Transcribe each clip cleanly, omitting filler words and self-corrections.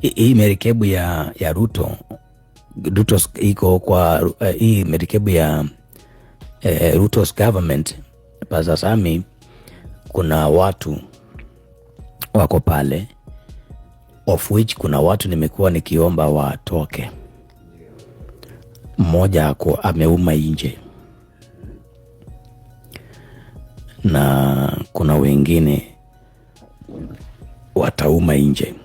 hii merikebu ya Ruto iko kwa hii merikebu ya Ruto's government. Pastor Sami, kuna watu wako pale, of which kuna watu nimekuwa nikiomba watoke. Mmoja ameuma nje na kuna wengine watauma nje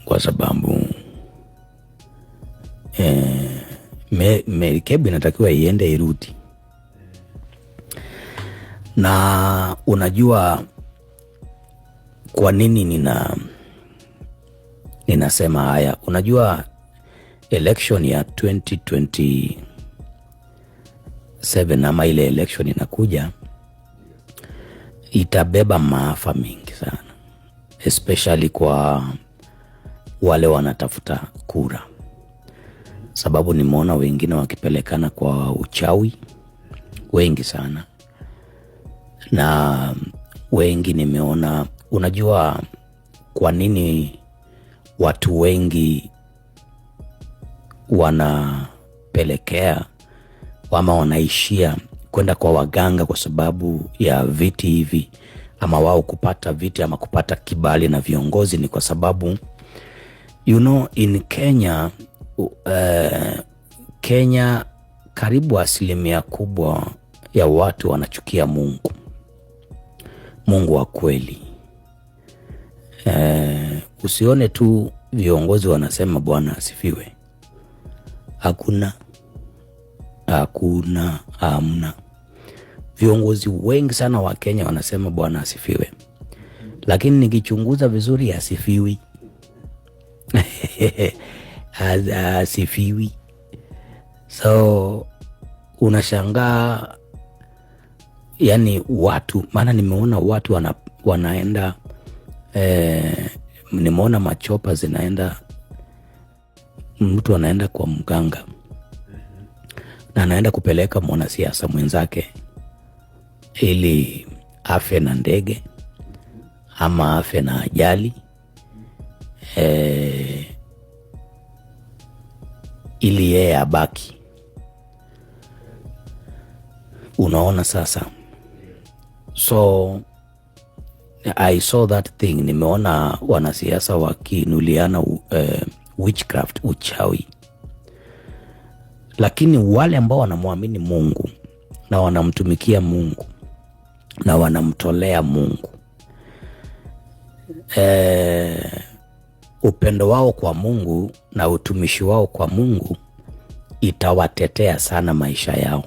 kwa sababu merikebu inatakiwa iende irudi. Na unajua kwa nini ninasema haya? Unajua election ya 2027 ama ile election inakuja itabeba maafa mingi sana, especially kwa wale wanatafuta kura, sababu nimeona wengine wakipelekana kwa uchawi wengi sana, na wengi nimeona. Unajua kwa nini watu wengi wanapelekea ama wanaishia kwenda kwa waganga? Kwa sababu ya viti hivi, ama wao kupata viti ama kupata kibali na viongozi. Ni kwa sababu in Kenya karibu asilimia kubwa ya watu wanachukia Mungu wa kweli. Usione tu viongozi wanasema Bwana asifiwe. Hamna. Viongozi wengi sana wa Kenya wanasema Bwana asifiwe, lakini nikichunguza vizuri asifiwi. Asifiwi. So unashangaa, yani watu, maana nimeona watu wanaenda nimeona machopa zinaenda, mtu anaenda kwa mganga na anaenda kupeleka mwanasiasa mwenzake ili afe na ndege ama afe na ajali, ili yeye abaki. Unaona sasa? So I saw that thing. Nimeona wanasiasa wakinuliana witchcraft, uchawi. Lakini wale ambao wanamwamini Mungu na wanamtumikia Mungu na wanamtolea Mungu, upendo wao kwa Mungu na utumishi wao kwa Mungu itawatetea sana maisha yao.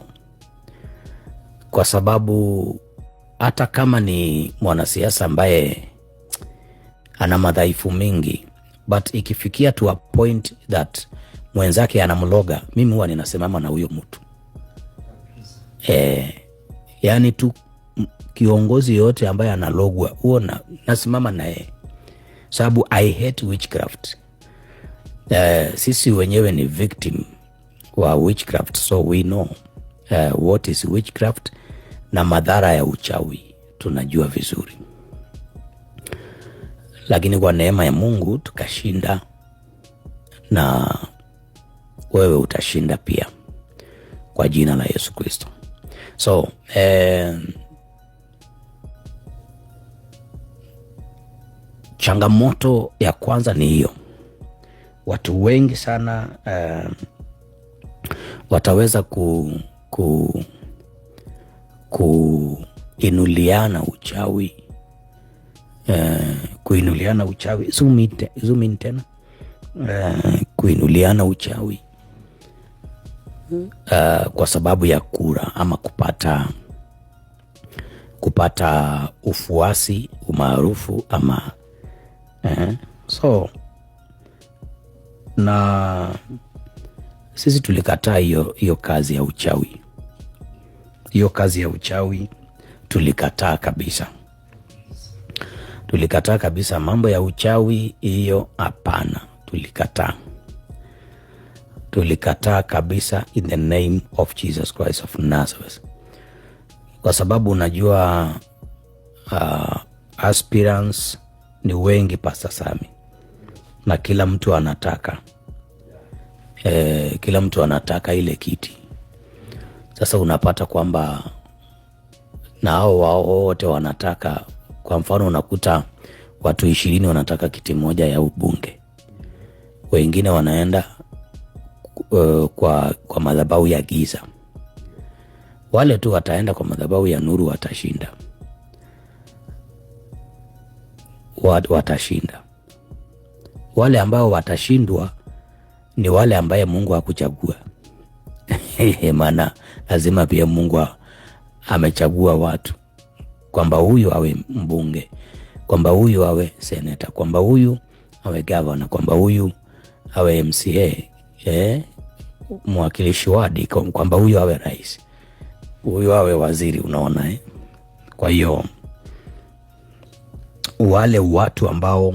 Kwa sababu hata kama ni mwanasiasa ambaye ana madhaifu mingi, but ikifikia to a point that mwenzake anamloga, mimi huwa ninasimama na huyo mtu. Yani tu kiongozi yote ambaye analogwa, huo nasimama na yeye, sababu I hate witchcraft. Sisi wenyewe ni victim wa witchcraft, so we know what is witchcraft na madhara ya uchawi tunajua vizuri. Lakini kwa neema ya Mungu tukashinda, na wewe utashinda pia kwa jina la Yesu Kristo. So changamoto ya kwanza ni hiyo. Watu wengi sana wataweza kuinuliana uchawi, kuinuliana uchawi, zoom in tena, kuinuliana uchawi kwa sababu ya kura ama kupata ufuasi, umaarufu ama so na sisi tulikataa hiyo kazi ya uchawi. Hiyo kazi ya uchawi tulikataa kabisa. Tulikataa kabisa mambo ya uchawi hiyo, hapana. Tulikataa kabisa in the name of Jesus Christ of Nazareth. Kwa sababu unajua aspirants ni wengi Pastor Sami, na kila mtu anataka kila mtu anataka ile kiti. Sasa unapata kwamba na hao wote wanataka, kwa mfano unakuta watu 20 wanataka kiti moja ya ubunge, wengine wanaenda kwa madhabahu ya giza. Wale tu wataenda kwa madhabahu ya nuru watashinda, watashinda. Wale ambao watashindwa ni wale ambaye Mungu hakuchagua. Maana lazima pia Mungu amechagua watu, kwamba huyu awe mbunge, kwamba huyu awe seneta, kwamba huyu awe governor, kwamba huyu awe MCA, mwakilishi wadi, kwamba huyu awe rais, huyu awe waziri. Unaona Kwa hiyo wale watu ambao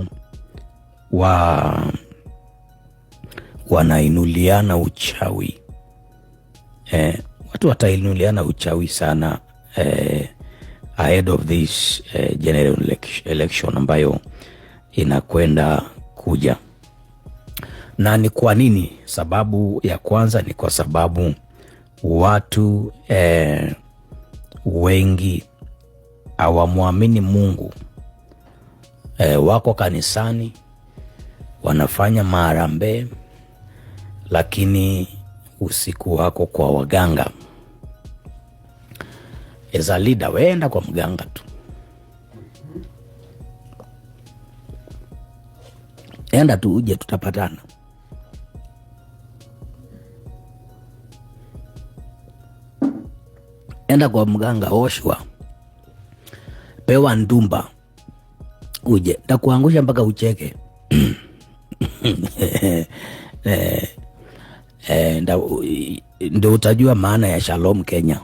wanainuliana uchawi, watu watainuliana uchawi sana ahead of this general election ambayo inakwenda kuja. Na ni kwa nini? Sababu ya kwanza ni kwa sababu watu wengi hawamwamini Mungu. Wako kanisani, wanafanya maharambee, lakini usiku wako kwa waganga. As a leader, weenda kwa mganga tu. Enda tu uje, tutapatana. Enda kwa mganga, oshwa, pewa ndumba, uje, takuangusha mpaka ucheke. Ndio utajua maana ya Shalom Kenya.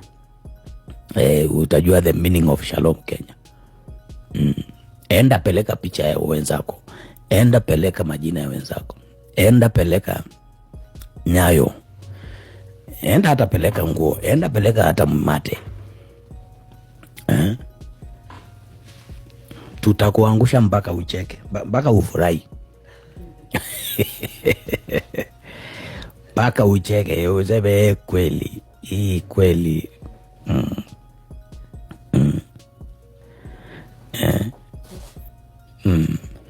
Utajua the meaning of Shalom Kenya. Enda peleka picha ya wenzako, enda peleka majina ya wenzako, enda peleka nyayo, enda hata peleka nguo, enda peleka hata mate. Tutakuangusha mpaka ucheke, mpaka ufurahi. Mpaka ucheke, useme kweli, hii kweli.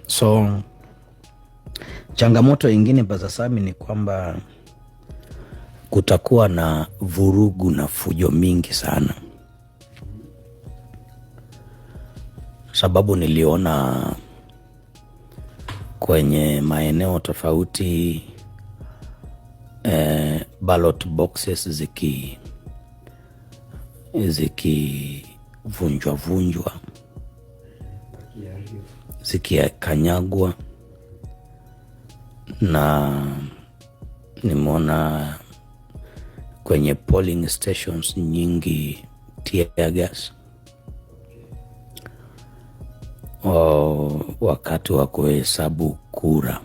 So changamoto ingine Pastor Sami ni kwamba kutakuwa na vurugu na fujo mingi sana. Sababu niliona kwenye maeneo tofauti ballot boxes zikivunjwa, zikikanyagwa, na nimeona kwenye polling stations nyingi tear gas wakati wa kuhesabu kura.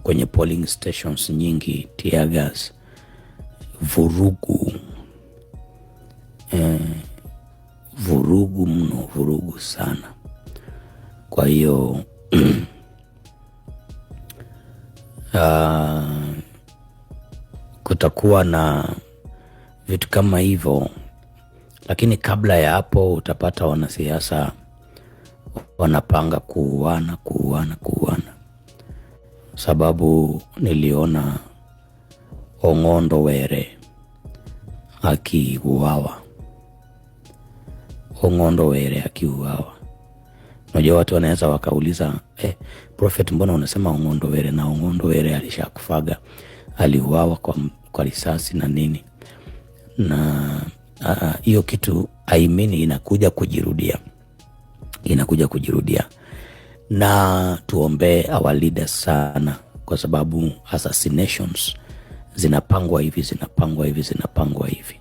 Kwenye polling stations nyingi tear gas, vurugu, vurugu mno, vurugu sana. Kwa hiyo kutakuwa na vitu kama hivyo, lakini kabla ya hapo utapata wanasiasa wanapanga kuuana. Sababu niliona Ong'ondo Were akiuawa. Unajua watu wanaweza wakauliza, Prophet, mbona unasema Ong'ondo Were? Na Ong'ondo Were alishakufaga, aliuawa kwa risasi na nini. Na hiyo kitu haimini, inakuja kujirudia. Na tuombe our leaders sana, kwa sababu assassinations zinapangwa hivi.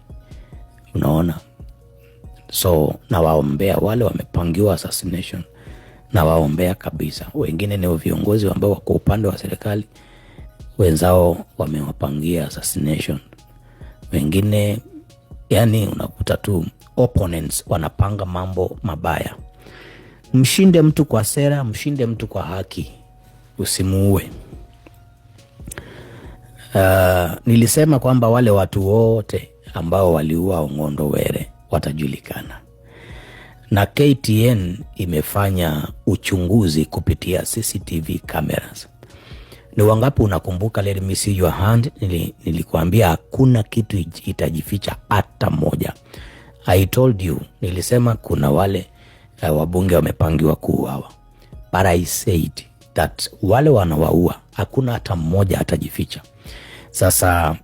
Unaona? So na waombea wale wamepangiwa assassination, na waombea kabisa. Wengine ni viongozi ambao wako upande wa serikali, wenzao wamewapangia assassination. Wengine, yani unakuta tu opponents wanapanga mambo mabaya. Mshinde mtu kwa sera, mshinde mtu kwa haki, usimuue. Nilisema kwamba wale watu wote ambao waliua Ong'ondo Were watajulikana, na KTN imefanya uchunguzi kupitia CCTV cameras. Ni wangapi unakumbuka, let me see your hand, nilikuambia hakuna kitu itajificha hata moja. I told you, nilisema kuna wale wabunge wamepangiwa kuuawa, but I said that wale wanawaua hakuna hata mmoja atajificha. Sasa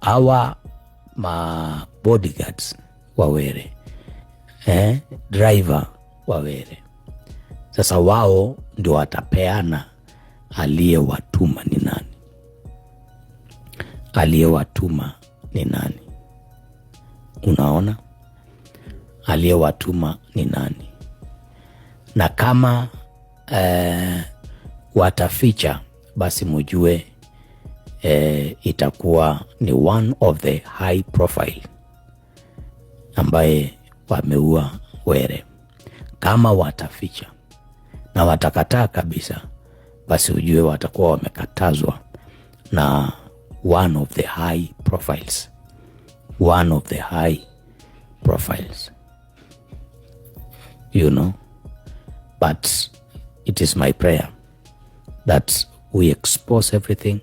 hawa ma bodyguards wa Were, driver wa Were, sasa wao ndio watapeana aliyewatuma ni nani, aliyewatuma ni nani. Unaona, aliyewatuma ni nani. Na kama wataficha, basi mujue itakuwa ni one of the high profile ambaye wameua Were. Kama wataficha na watakataa kabisa, basi ujue watakuwa wamekatazwa na one of the high profiles, one of the high profiles, you know. But it is my prayer that we expose everything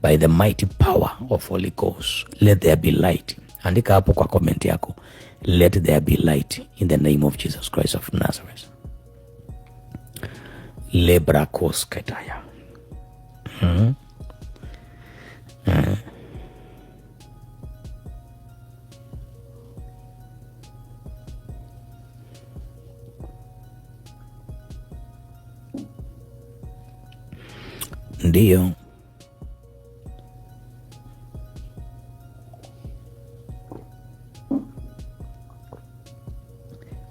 by the mighty power of Holy Ghost. Let there be light. Andika hapo kwa comment yako, let there be light in the name of Jesus Christ of Nazareth. Lebrakos ketaya. Ndiyo.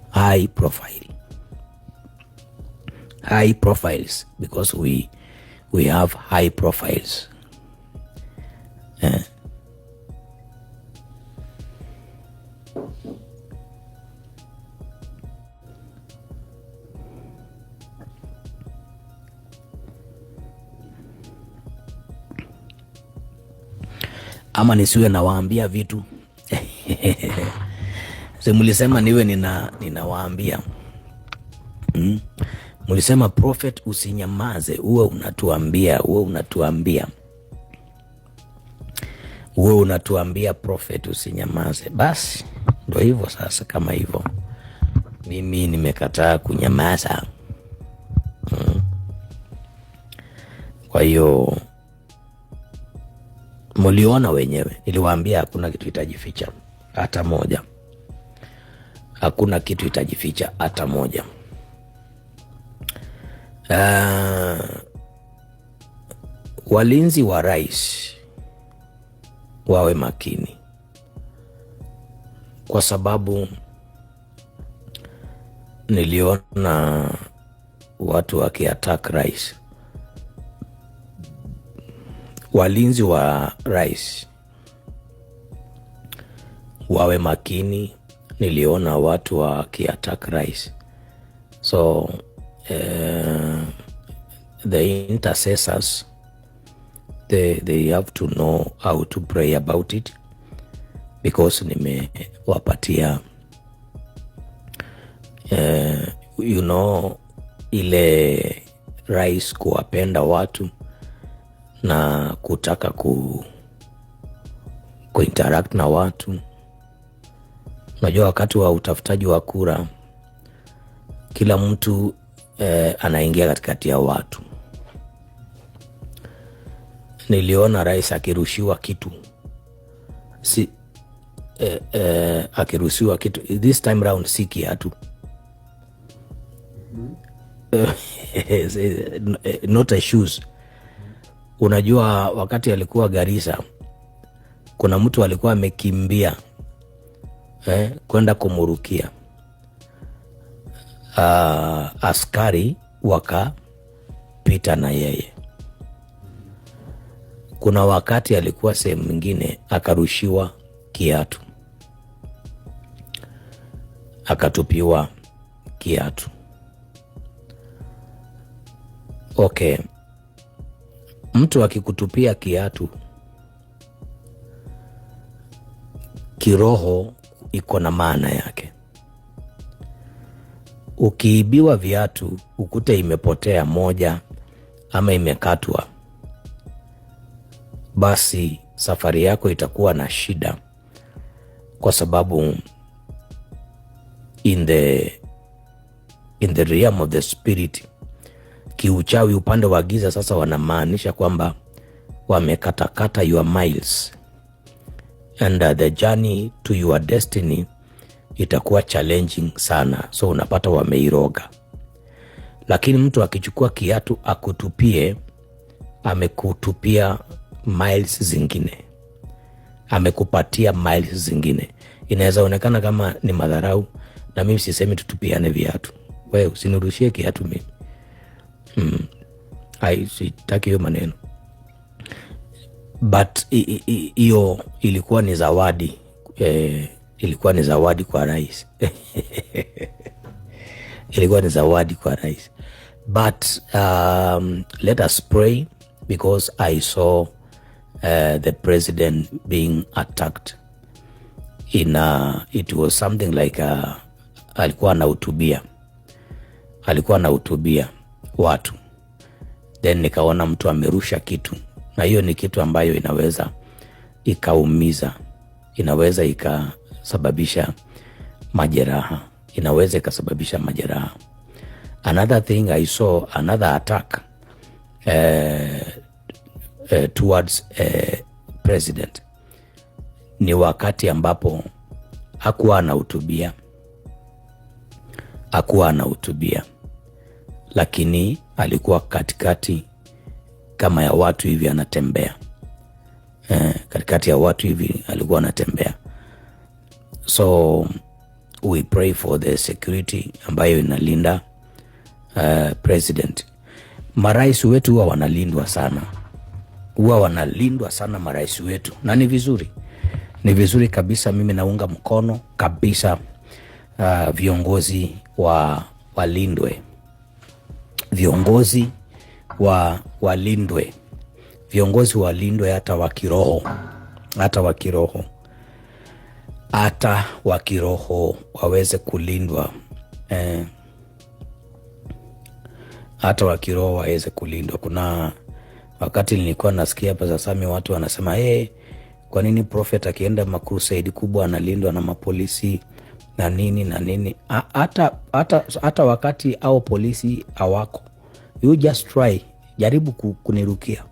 High profile. High profiles, because we have high profiles. Ama nisiwe nawaambia vitu. Mulisema niwe ninawaambia. Mulisema prophet usinyamaze, uwe unatuambia prophet usinyamaze. Basi ndio hivyo sasa. Kama hivyo mimi nimekataa kunyamaza. Kwa hiyo muliona wenyewe, niliwaambia hakuna kitu itajificha hata moja. Hakuna kitu itajificha hata moja. Walinzi wa rais wawe makini, kwa sababu niliona watu wakiattack rais. Walinzi wa rais wawe makini, niliona watu wakiattack rais. So the intercessors, they have to know how to pray about it, because nimewapatia you know, ile rais kuwapenda watu na kutaka kuinteract na watu. Unajua wakati wa utafutaji wa kura, kila mtu anaingia katikati ya watu. Niliona rais akirushiwa kitu. Akirushiwa kitu. This time round si kiatu. Not a shoes. Unajua wakati alikuwa Garissa, kuna mtu alikuwa amekimbia kwenda kumurukia. Askari wakapita na yeye. Kuna wakati alikuwa sehemu nyingine akarushiwa kiatu, akatupiwa kiatu. Okay, mtu akikutupia kiatu, kiroho iko na maana yake. Ukiibiwa viatu ukute imepotea moja ama imekatwa, basi safari yako itakuwa na shida, kwa sababu in the realm of the spirit, kiuchawi, upande wa giza, sasa wanamaanisha kwamba wamekatakata your miles and the journey to your destiny itakuwa challenging sana, so unapata wameiroga. Lakini mtu akichukua kiatu akutupie, amekutupia miles zingine, amekupatia miles zingine. Inaweza onekana kama ni madharau, na mimi sisemi tutupiane viatu. Wewe usinirushie kiatu mimi. Sitaki hiyo maneno. But hiyo ilikuwa ni zawadi. Ilikuwa ni zawadi kwa rais. Ilikuwa ni zawadi kwa rais. But let us pray, because I saw the president being attacked in it was something like alikuwa anahutubia watu, then nikaona mtu amerusha kitu, na hiyo ni kitu ambayo inaweza ikaumiza, inaweza ikasababisha majeraha, Another thing I saw, another attack towards president, ni wakati ambapo hakuwa anahutubia, lakini alikuwa katikati kama ya watu hivi anatembea. Katikati ya watu hivi alikuwa anatembea. So we pray for the security ambayo inalinda president. Marais wetu huwa wanalindwa sana, marais wetu, na ni vizuri kabisa. Mimi naunga mkono kabisa viongozi walindwe, viongozi walindwe hata wa kiroho waweze kulindwa, hata wa kiroho waweze kulindwa. Kuna wakati nilikuwa nasikia Pastor Sami watu wanasema kwa nini prophet akienda makrusade kubwa analindwa na mapolisi na nini? Hata wakati au polisi hawako, you just try, jaribu kunirukia.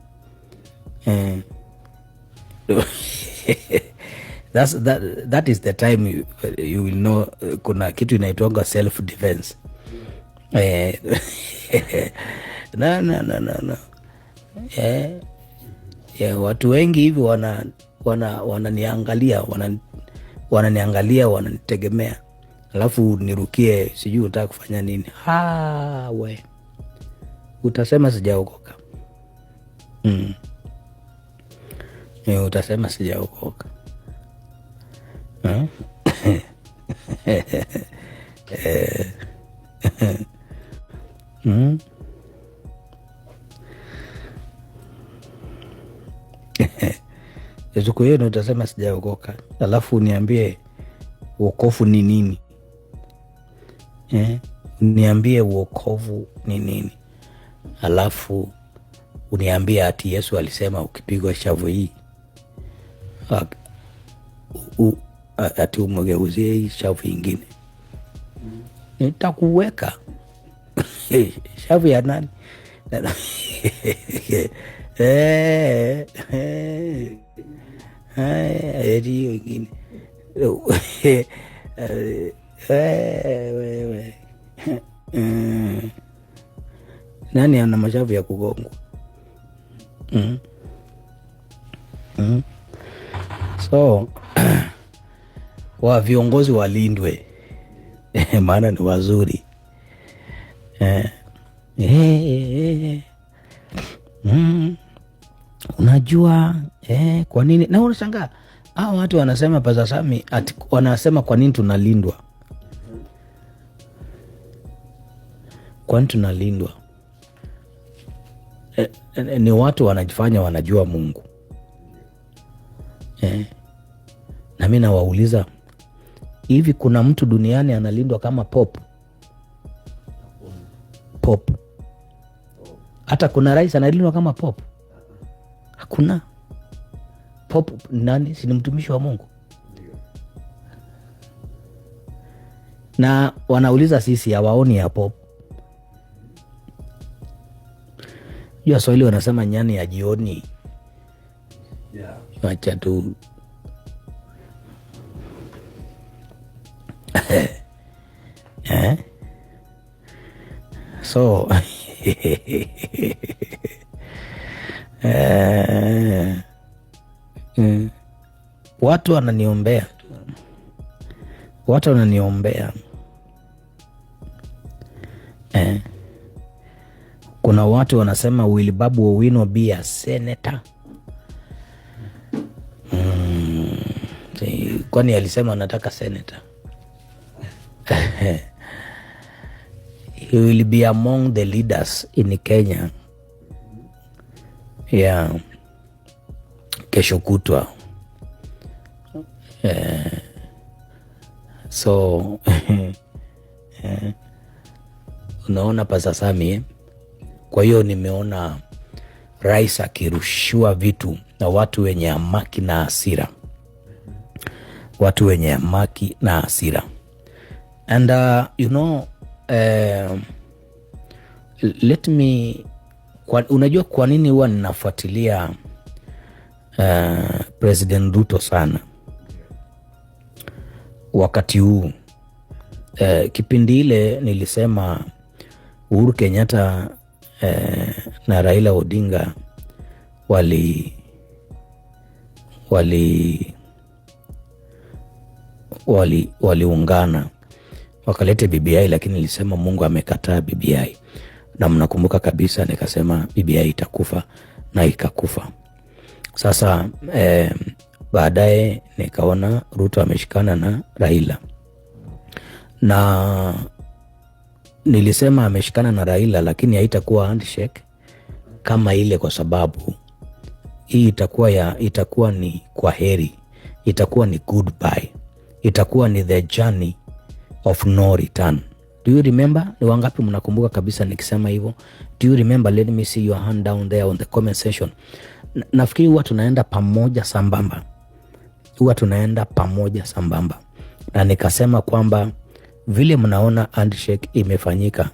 That is the time you will know kuna kitu inaitwa self defense. No. Watu wengi hivi wananiangalia, wananitegemea, alafu nirukie, sijui utaka kufanya nini. We utasema sijaokoka. Utasema sijaokoka. Siku hiyo utasema sijaokoka, alafu uniambie wokovu ni nini? Uniambie wokovu ni nini, alafu uniambie ati Yesu alisema ukipigwa shavu hii ati umegeuzie hii shavu ingine. Nitakuweka shavu ya nani? Hiyo ingine. Nani ana mashavu ya kugongwa? So wa viongozi walindwe, maana ni wazuri. Unajua kwa nini? Na unashangaa hao watu wanasema Pastor Sami ati wanasema kwa nini tunalindwa? Kwa nini tunalindwa? ni watu wanajifanya wanajua Mungu. Na mimi nawauliza, hivi kuna mtu duniani analindwa kama Pop? Hata kuna rais analindwa kama Pop? Hakuna. Pop nani? Si ni mtumishi wa Mungu? Na wanauliza sisi hawaoni ya Pop. Jua Swahili wanasema nyani ya jioni. Wacha tu. So watu wananiombea, kuna watu wanasema will Babu Owino be a senator? Kwani alisema anataka senator? He will be among the leaders in Kenya. Kesho kutwa. So unaona Pastor Sami. Kwa hiyo nimeona rais akirushiwa vitu na watu wenye hamaki na hasira. And let me, unajua kwa nini huwa ninafuatilia President Ruto sana wakati huu? Kipindi ile nilisema Uhuru Kenyatta na Raila Odinga waliungana wakalete BBI, lakini nilisema Mungu amekataa BBI. Na mnakumbuka kabisa nikasema BBI itakufa, na ikakufa. Sasa baadaye nikaona Ruto ameshikana na Raila, na nilisema ameshikana na Raila, lakini haitakuwa handshake kama ile, kwa sababu hii itakuwa ni kwa heri, itakuwa ni goodbye, itakuwa ni the journey of no return. Do you remember? Ni wangapi mnakumbuka kabisa nikisema hivyo? Do you remember? Let me see your hand down there on the comment section. Nafikiri huwa tunaenda pamoja sambamba. Na nikasema kwamba vile mnaona handshake imefanyika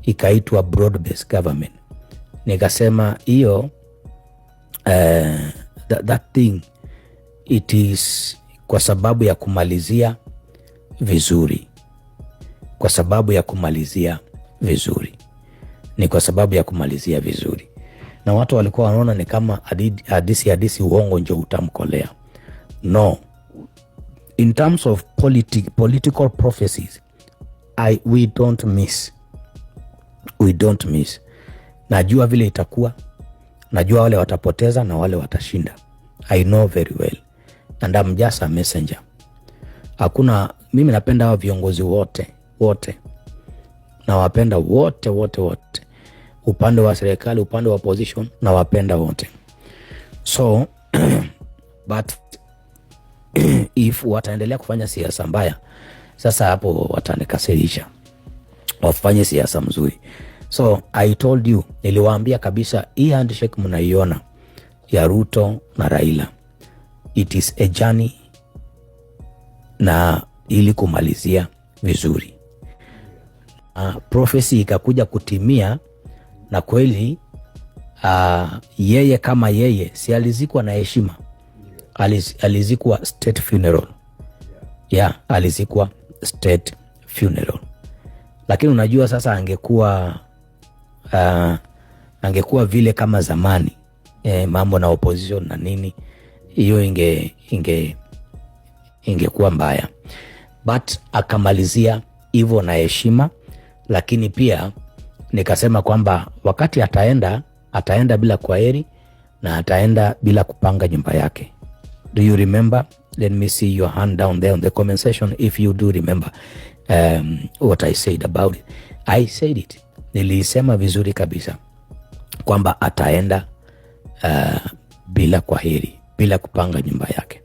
ikaitwa broad based government, nikasema hiyo that thing it is kwa sababu ya kumalizia vizuri. Ni kwa sababu ya kumalizia vizuri. Na watu walikuwa wanaona ni kama hadisi uongo ndio utamkolea. No. In terms of political prophecies, we don't miss. Najua vile itakuwa, najua wale watapoteza na wale watashinda. I know very well. And I'm just a messenger. Mimi napenda hawa viongozi wote. Nawapenda wote. Upande wa serikali, upande wa opposition, nawapenda wote. So but if wataendelea kufanya siasa mbaya, sasa hapo watanikasirisha. Wafanye siasa mzuri. So I told you, niliwaambia kabisa hii handshake mnaiona ya Ruto na Raila, it is a journey na ili kumalizia vizuri. Prophecy ikakuja kutimia, na kweli yeye kama yeye si alizikwa na heshima, alizikwa state funeral. Alizikwa state funeral. Lakini unajua sasa angekuwa vile kama zamani, mambo na opposition na nini, hiyo ingekuwa mbaya. But akamalizia hivyo na heshima. Lakini pia nikasema kwamba wakati ataenda bila kwaheri, na ataenda bila kupanga nyumba yake. Do you remember? Let me see your hand down there on the comment section if you do remember what I said about it. I said it. Nilisema vizuri kabisa. kwamba ataenda bila kwaheri, bila kupanga nyumba yake,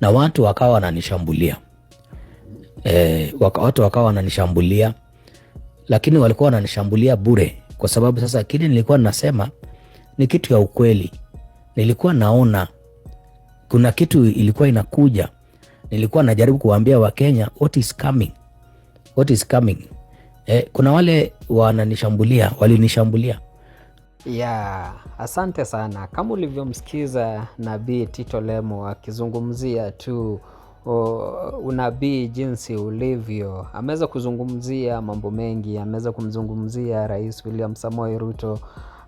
na watu wakawa wananishambulia. Watu wakawa wananishambulia, lakini walikuwa wananishambulia bure, kwa sababu sasa kile nilikuwa nasema ni kitu ya ukweli. Nilikuwa naona kuna kitu ilikuwa inakuja. Nilikuwa najaribu kuwaambia Wakenya what is coming, what is coming. Kuna wale wananishambulia, walinishambulia. Asante sana. Kama ulivyomsikiza Nabii Tito Lemo akizungumzia tu unabii jinsi ulivyo, ameweza kuzungumzia mambo mengi. Ameweza kumzungumzia Rais William Samoei Ruto,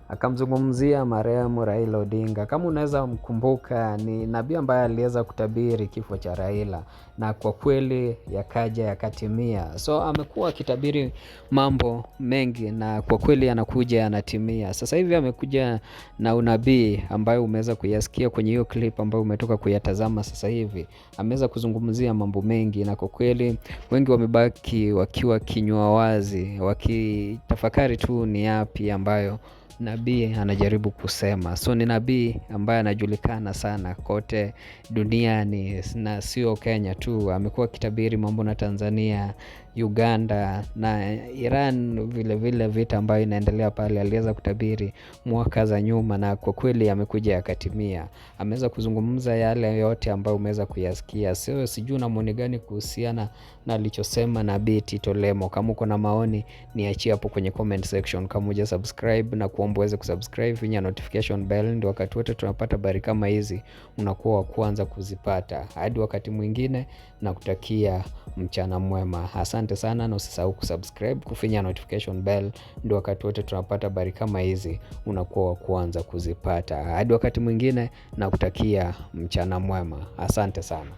akamzungumzia marehemu Raila Odinga. Kama unaweza mkumbuka, ni nabii ambaye aliweza kutabiri kifo cha Raila, na kwa kweli yakaja yakatimia. So amekuwa akitabiri mambo mengi, na kwa kweli anakuja yanatimia. Sasa hivi amekuja na unabii ambayo umeweza kuyasikia kwenye hiyo clip ambayo umetoka kuyatazama sasa hivi. Ameweza kuzungumzia mambo mengi, na kwa kweli wengi wamebaki wakiwa kinywa wazi, wakitafakari tu ni yapi ambayo nabii anajaribu kusema. So ni nabii ambaye anajulikana sana kote duniani, na sio Kenya tu. Amekuwa akitabiri mambo na Tanzania, Uganda na Iran vile vile, vita ambayo inaendelea pale. Aliweza kutabiri mwaka za nyuma, na kwa kweli amekuja yakatimia. Ameweza kuzungumza yale yote ambayo umeweza kuyasikia. Sijui na maoni gani kuhusiana na alichosema Nabii Tito Lemo. Kama uko na maoni, niachie hapo kwenye comment section. Kama huja subscribe, na kuomba uweze kusubscribe, finya notification bell, ndio wakati wote tunapata habari kama hizi unakuwa wa kwanza kuzipata. Hadi wakati mwingine, na kutakia mchana mwema. Asante sana, na usisahau kusubscribe, kufinya notification bell, ndio wakati wote tunapata habari kama hizi unakuwa wa kwanza kuzipata. Hadi wakati mwingine, na kutakia mchana mwema. Asante sana.